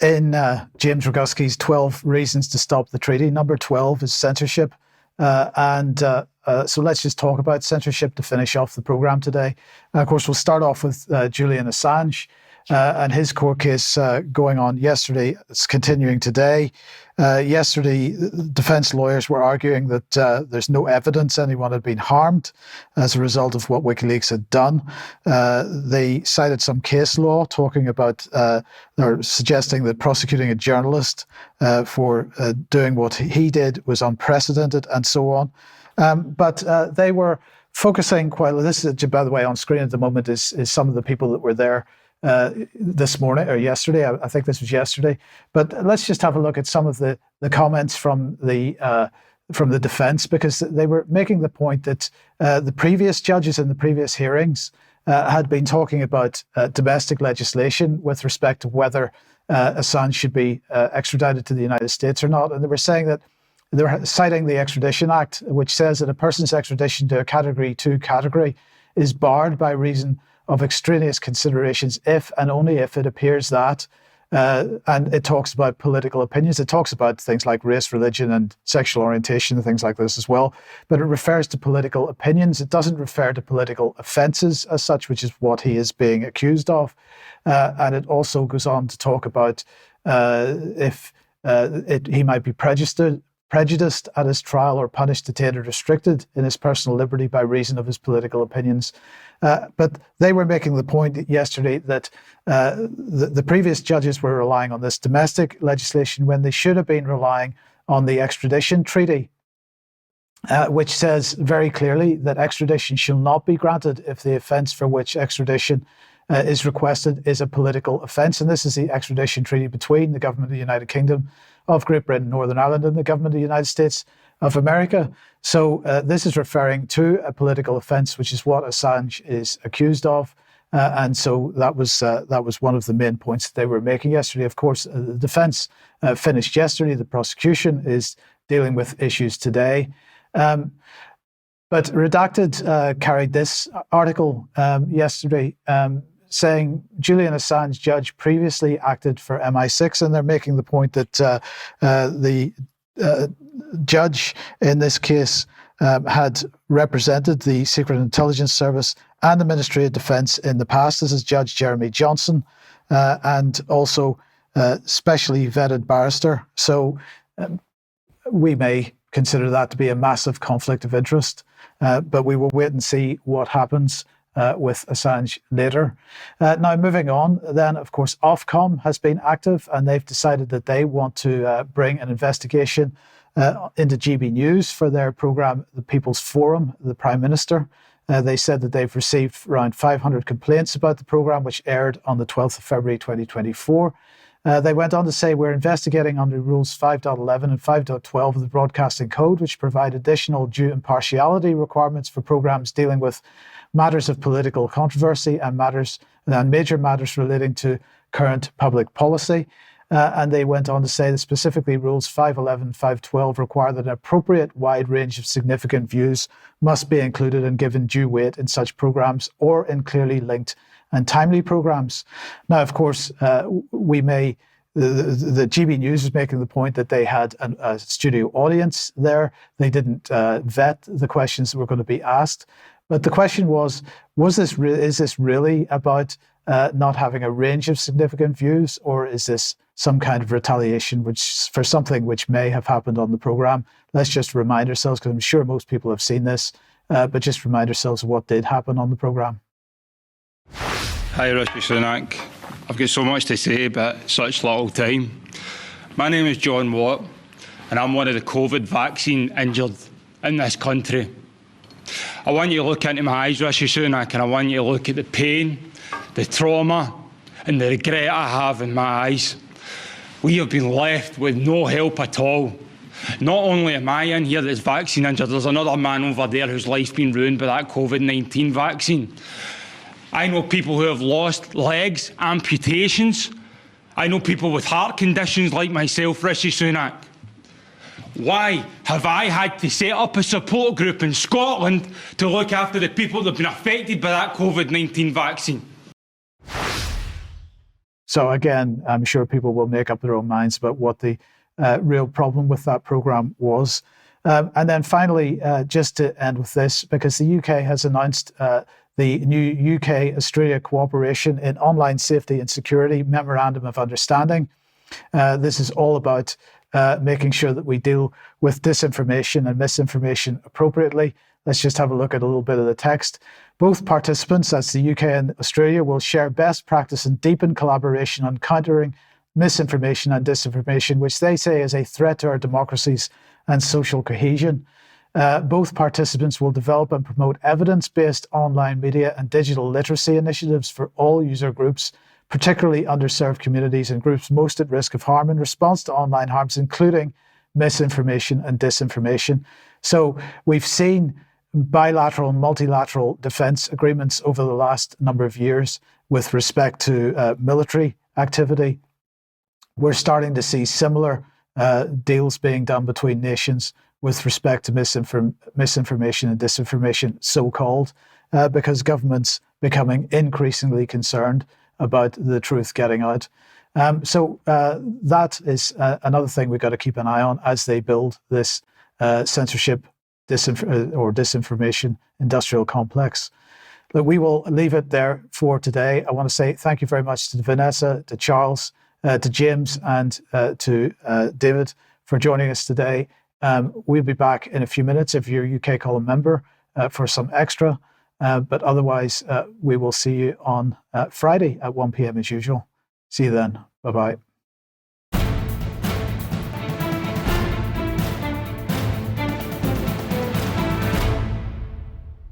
in James Roguski's 12 Reasons to Stop the Treaty, number 12 is censorship. So let's just talk about censorship to finish off the programme today. Of course, we'll start off with Julian Assange and his court case going on yesterday. It's continuing today. Yesterday, defence lawyers were arguing that there's no evidence anyone had been harmed as a result of what WikiLeaks had done. They cited some case law talking about or suggesting that prosecuting a journalist for doing what he did was unprecedented and so on. But they were focusing quite. This is, by the way, on screen at the moment is some of the people that were there this morning or yesterday. I think this was yesterday. But let's just have a look at some of the comments from the defence, because they were making the point that the previous judges in the previous hearings had been talking about domestic legislation with respect to whether Assange should be extradited to the United States or not. And they were saying that they were citing the Extradition Act, which says that a person's extradition to a Category 2 category is barred by reason of extraneous considerations if and only if it appears that, and it talks about political opinions. It talks about things like race, religion, and sexual orientation, and things like this as well. But it refers to political opinions. It doesn't refer to political offences as such, which is what he is being accused of. And it also goes on to talk about if he might be prejudiced at his trial or punished, detained, or restricted in his personal liberty by reason of his political opinions. But they were making the point yesterday that the previous judges were relying on this domestic legislation when they should have been relying on the Extradition Treaty, which says very clearly that extradition shall not be granted if the offence for which extradition is requested is a political offence. And this is the Extradition Treaty between the government of the United Kingdom of Great Britain, Northern Ireland, and the government of the United States of America. So this is referring to a political offence, which is what Assange is accused of. And so that was one of the main points that they were making yesterday. Of course, the defence finished yesterday. The prosecution is dealing with issues today. But Redacted carried this article yesterday saying Julian Assange judge previously acted for MI6, and they're making the point that the judge in this case had represented the Secret Intelligence Service and the Ministry of Defence in the past. This is Judge Jeremy Johnson, and also specially vetted barrister. So we may consider that to be a massive conflict of interest, but we will wait and see what happens with Assange later. Now, moving on, then, of course, Ofcom has been active, and they've decided that they want to bring an investigation into GB News for their programme, The People's Forum, the Prime Minister. They said that they've received around 500 complaints about the programme, which aired on the 12th of February 2024. They went on to say, we're investigating under Rules 5.11 and 5.12 of the Broadcasting Code, which provide additional due impartiality requirements for programmes dealing with matters of political controversy and major matters relating to current public policy. And they went on to say that specifically Rules 5.11 and 5.12 require that an appropriate wide range of significant views must be included and given due weight in such programmes or in clearly linked and timely programmes. Now, of course, the GB News is making the point that they had a studio audience there. They didn't vet the questions that were going to be asked. But the question is this really about not having a range of significant views, or is this some kind of retaliation for something which may have happened on the programme? Let's just remind ourselves, because I'm sure most people have seen this, but just remind ourselves of what did happen on the programme. Hi, Rishi Sunak. I've got so much to say, but such little time. My name is John Watt, and I'm one of the COVID vaccine injured in this country. I want you to look into my eyes, Rishi Sunak, and I want you to look at the pain, the trauma, and the regret I have in my eyes. We have been left with no help at all. Not only am I in here that's vaccine injured, there's another man over there whose life's been ruined by that COVID-19 vaccine. I know people who have lost legs, amputations. I know people with heart conditions like myself, Rishi Sunak. Why have I had to set up a support group in Scotland to look after the people that have been affected by that COVID-19 vaccine? So again, I'm sure people will make up their own minds about what the real problem with that programme was. And then finally, just to end with this, because the UK has announced the new UK-Australia Cooperation in Online Safety and Security Memorandum of Understanding. This is all about making sure that we deal with disinformation and misinformation appropriately. Let's just have a look at a little bit of the text. Both participants, that's the UK and Australia, will share best practice and deepen collaboration on countering misinformation and disinformation, which they say is a threat to our democracies and social cohesion. Both participants will develop and promote evidence-based online media and digital literacy initiatives for all user groups, particularly underserved communities and groups most at risk of harm in response to online harms, including misinformation and disinformation. So we've seen bilateral and multilateral defence agreements over the last number of years with respect to military activity. We're starting to see similar deals being done between nations with respect to misinformation and disinformation, so-called, because becoming increasingly concerned about the truth getting out. So that is another thing we've got to keep an eye on as they build this censorship or disinformation industrial complex. Look, we will leave it there for today. I want to say thank you very much to Vanessa, to Charles, to James, and to David for joining us today. We'll be back in a few minutes if you're a UK Column member for some extra. But otherwise, we will see you on Friday at 1 p.m. as usual. See you then. Bye-bye.